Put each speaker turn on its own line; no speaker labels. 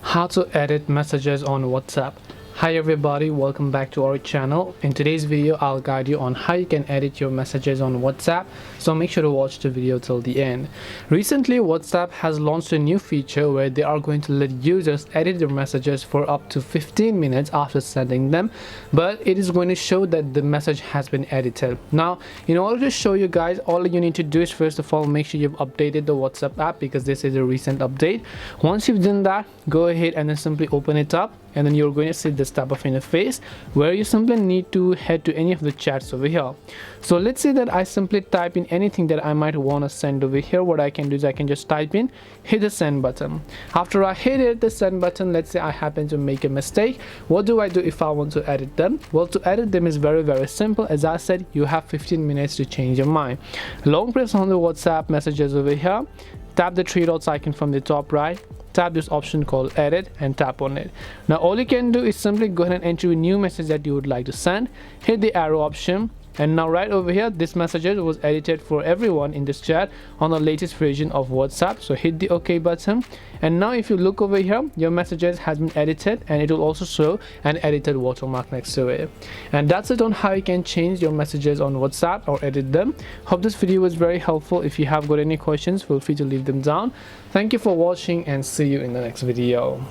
How to edit messages on WhatsApp. Hi everybody, welcome back to our channel. In today's video I'll guide you on how you can edit your messages on WhatsApp, so make sure to watch the video till the end. Recently WhatsApp has launched a new feature where they are going to let users edit their messages for up to 15 minutes after sending them, but it is going to show that the message has been edited. Now in order to show you guys, all you need to do is first of all make sure you've updated the WhatsApp app, because this is a recent update. Once you've done that, go ahead and then simply open it up, and then you're going to see this type of interface where you simply need to head to any of the chats over here. So let's say that I simply type in anything that I might want to send over here. What I can do is I can just type in, hit the send button. After I hit the send button, let's say I happen to make a mistake. What do I do if I want to edit them? Well, to edit them is very simple. As I said, you have 15 minutes to change your mind. Long press on the WhatsApp messages over here, tap the three dots icon from the top right, tap this option called edit and tap on it. Now all you can do is simply go ahead and enter a new message that you would like to send, hit the arrow option, and now right over here this message was edited for everyone in this chat on the latest version of WhatsApp. So hit the OK button, and now if you look over here, your messages has been edited and it will also show an edited watermark next to it. And that's it on how you can change your messages on WhatsApp or edit them. Hope this video was very helpful. If you have got any questions, feel free to leave them down. Thank you for watching and see you in the next video.